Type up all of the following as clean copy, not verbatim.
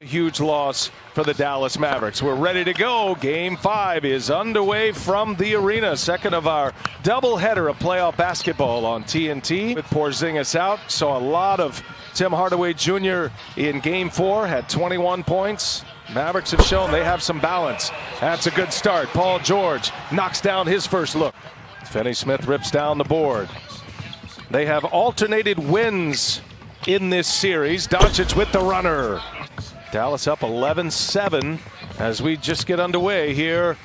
Huge loss for the Dallas Mavericks. We're ready to go. Game 5 is underway from the arena. Second of our doubleheader of playoff basketball on TNT. With Porzingis out, saw a lot of Tim Hardaway Jr. in Game 4. Had 21 points. Mavericks have shown they have some balance. That's a good start. Paul George knocks down his first look. Finney-Smith rips down the board. They have alternated wins in this series. Doncic with the runner. Dallas up 11-7 as we just get underway here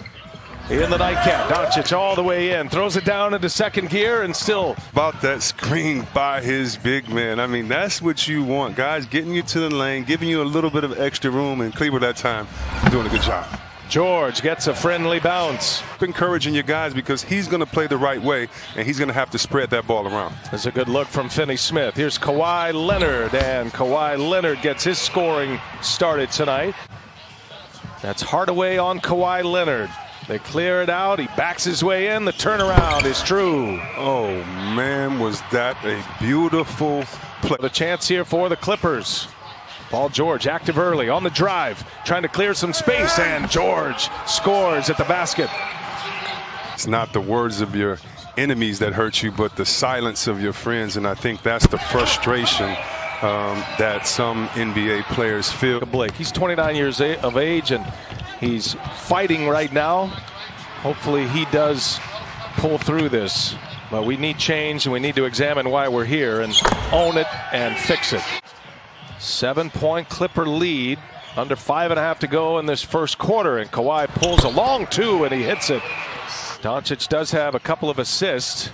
in the nightcap. Doncic all the way in, throws it down into second gear and still. About that screen by his big man. I mean, that's what you want. Guys getting you to the lane, giving you a little bit of extra room, and Cleveland that time doing a good job. George gets a friendly bounce. Encouraging your guys because he's going to play the right way, and he's going to have to spread that ball around. There's a good look from Finney-Smith. Here's Kawhi Leonard, and Kawhi Leonard gets his scoring started tonight. That's Hardaway on Kawhi Leonard. They clear it out. He backs his way in. The turnaround is true. Oh, man, was that a beautiful play. The chance here for the Clippers. Paul George active early on the drive, trying to clear some space, and George scores at the basket. It's not the words of your enemies that hurt you, but the silence of your friends, and I think that's the frustration that some NBA players feel. Blake, he's 29 years of age, and he's fighting right now. Hopefully he does pull through this, but we need change, and we need to examine why we're here and own it and fix it. 7-point Clipper lead, under 5.5 to go in this first quarter, and Kawhi pulls a long two and he hits it. Doncic does have a couple of assists.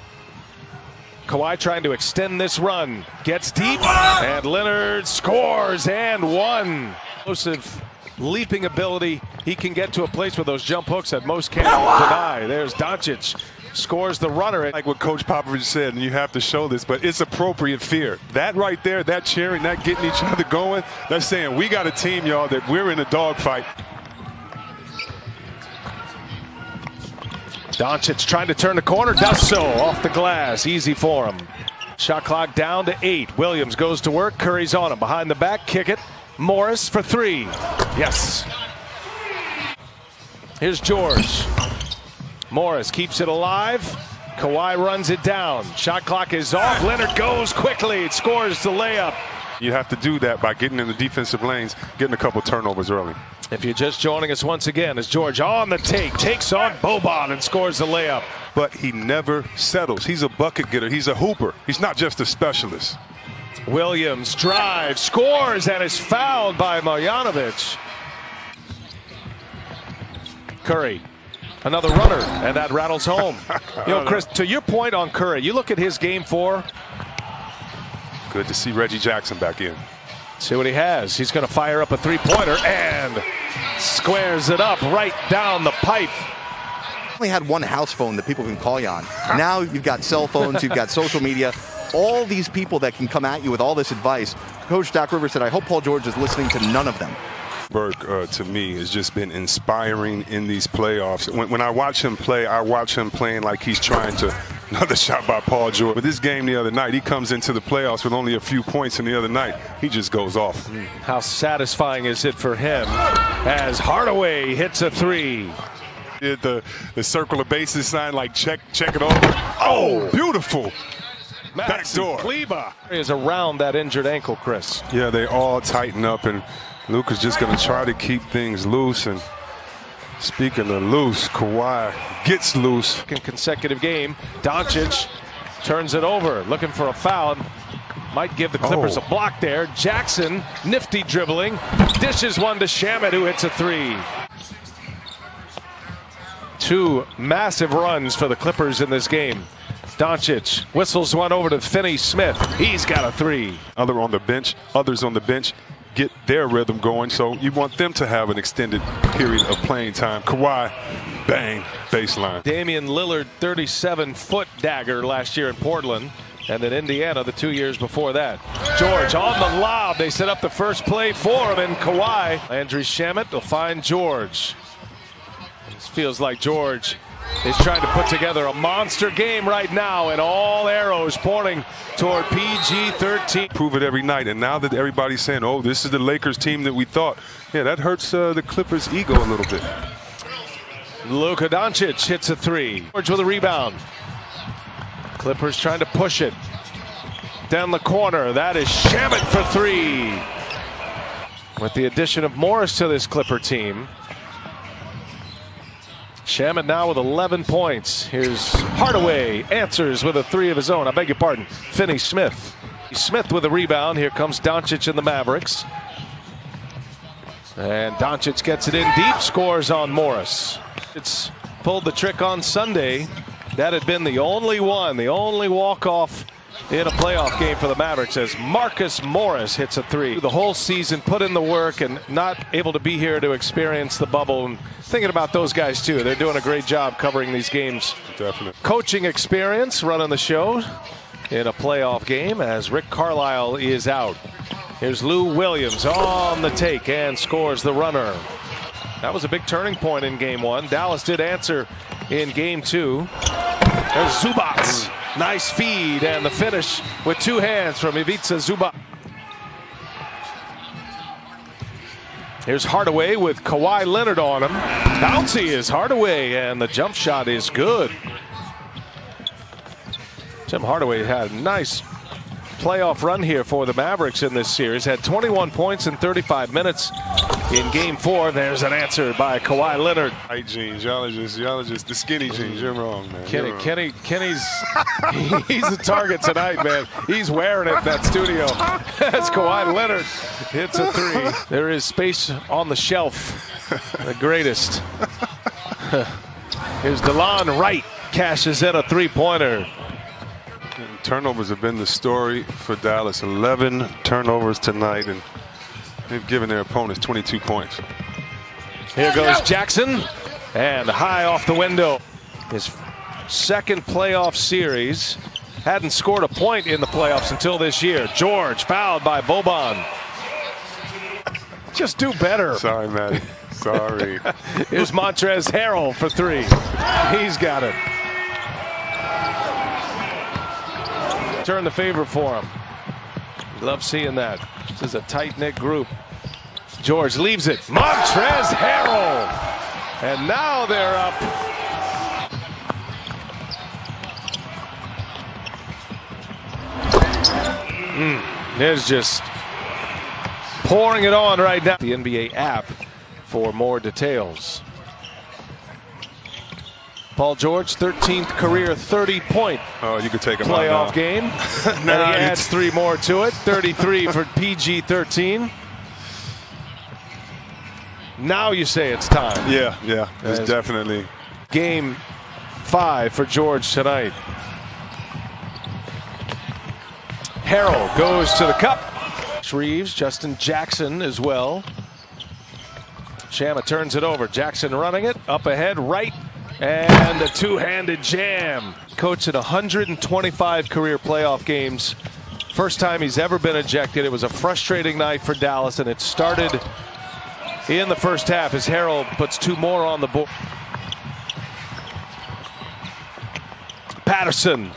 Kawhi trying to extend this run, gets deep, and Leonard scores and one. Explosive leaping ability. He can get to a place with those jump hooks that most can't deny. There's Doncic. Scores the runner. Like what Coach Popovich said, and you have to show this, but it's appropriate fear. That right there, that cheering, that getting each other going, that's saying we got a team, y'all, that we're in a dogfight. Doncic trying to turn the corner, does so off the glass. Easy for him. Shot clock down to 8. Williams goes to work. Curry's on him. Behind the back, kick it. Morris for 3. Yes. Here's George. Morris keeps it alive. Kawhi runs it down. Shot clock is off. Leonard goes quickly. It scores the layup. You have to do that by getting in the defensive lanes, getting a couple turnovers early. If you're just joining us once again, as George on the take, takes on Boban and scores the layup. But he never settles. He's a bucket getter. He's a hooper. He's not just a specialist. Williams drives, scores, and is fouled by Marjanovic. Curry. Another runner, and that rattles home. You know, Chris, to your point on Curry, you look at his Game 4. Good to see Reggie Jackson back in. See what he has. He's going to fire up a three-pointer and squares it up right down the pipe. Only had one house phone that people can call you on. Now you've got cell phones, you've got social media, all these people that can come at you with all this advice. Coach Doc Rivers said, I hope Paul George is listening to none of them. To me, has just been inspiring in these playoffs. When I watch him play, I watch him playing like he's trying to. Another shot by Paul George. But this game the other night, he comes into the playoffs with only a few points, and the other night, he just goes off. How satisfying is it for him as Hardaway hits a 3? Did the circle of bases sign like check it over. Oh, beautiful. Backdoor. Kleba is around that injured ankle, Chris. Yeah, they all tighten up, and Luka's just going to try to keep things loose. And speaking of loose, Kawhi gets loose. Second consecutive game. Doncic turns it over, looking for a foul. Might give the Clippers a block there. Jackson, nifty dribbling, dishes one to Shamet, who hits a 3. 2 massive runs for the Clippers in this game. Doncic whistles one over to Finney-Smith. He's got a 3. Others on the bench get their rhythm going, so you want them to have an extended period of playing time. Kawhi, bang, baseline. Damian Lillard, 37-foot dagger last year in Portland, and then Indiana the 2 years before that. George on the lob. They set up the first play for him, and Kawhi. Landry Shamet will find George. This feels like George is trying to put together a monster game right now, and all arrows pointing toward PG-13. Prove it every night, and now that everybody's saying, oh, this is the Lakers team that we thought, yeah, that hurts the Clippers' ego a little bit. Luka Doncic hits a three. George with a rebound. Clippers trying to push it down the corner. That is Shamet for three. With the addition of Morris to this Clipper team, Shamet now with 11 points. Here's Hardaway, answers with a three of his own. I beg your pardon, Finney-Smith. Smith with a rebound. Here comes Doncic and the Mavericks. And Doncic gets it in deep, scores on Morris. It's pulled the trick on Sunday. That had been the only walk-off in a playoff game for the Mavericks, as Marcus Morris hits a three. The whole season, put in the work, and not able to be here to experience the bubble. And thinking about those guys too. They're doing a great job covering these games. Definitely. Coaching experience running the show in a playoff game as Rick Carlisle is out. Here's Lou Williams on the take and scores the runner. That was a big turning point in game one. Dallas did answer in game two. There's Zubac. Nice feed, and the finish with two hands from Ivica Zubac. Here's Hardaway with Kawhi Leonard on him. Bouncy is Hardaway, and the jump shot is good. Tim Hardaway had a nice playoff run here for the Mavericks in this series. Had 21 points in 35 minutes in game four. There's an answer by Kawhi Leonard. Tight jeans, y'all are just the skinny jeans. You're wrong, man. Kenny's he's the target tonight, man. He's wearing it in that studio. That's Kawhi Leonard hits a three. There is space on the shelf. The greatest. Here's DeLon Wright, cashes in a three-pointer. Turnovers have been the story for Dallas. 11 turnovers tonight, and they've given their opponents 22 points. Here goes Jackson, and high off the window. His second playoff series. Hadn't scored a point in the playoffs until this year. George fouled by Boban. Just do better. Sorry, Matty. Sorry. Here's Montrezl Harrell for three. He's got it. Turn the favor for him. Love seeing that. This is a tight-knit group. George leaves it. Montrezl Harrell. And now they're up. There's just pouring it on right now. The NBA app for more details. Paul George, 13th career 30-point you could take him playoff out game. And he adds three more to it. 33 for PG-13. Now you say it's time. Yeah, it's definitely. Game 5 for George tonight. Harrell goes to the cup. Reeves, Justin Jackson as well. Shamet turns it over. Jackson running it. Up ahead, right. And a two-handed jam. Coach at 125 career playoff games. First time he's ever been ejected. It was a frustrating night for Dallas, and it started in the first half as Harrell puts two more on the board. Patterson.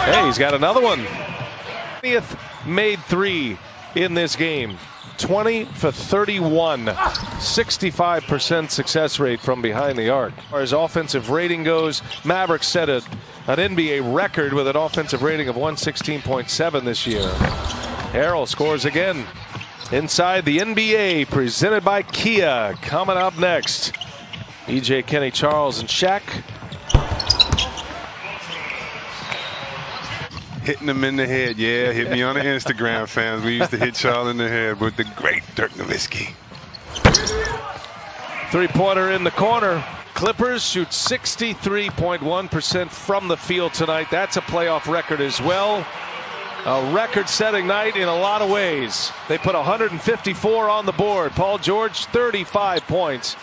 Hey, he's got another one. 20th made three in this game. 20 for 31. 65% success rate from behind the arc. As far as offensive rating goes, Mavericks set an NBA record with an offensive rating of 116.7 this year. Harrell scores again. Inside the NBA, presented by Kia. Coming up next, EJ, Kenny, Charles, and Shaq. Hitting them in the head. Yeah, hit me on the Instagram, fans. We used to hit y'all in the head with the great Dirk Nowitzki. Three-pointer in the corner. Clippers shoot 63.1% from the field tonight. That's a playoff record as well. A record-setting night in a lot of ways. They put 154 on the board. Paul George, 35 points.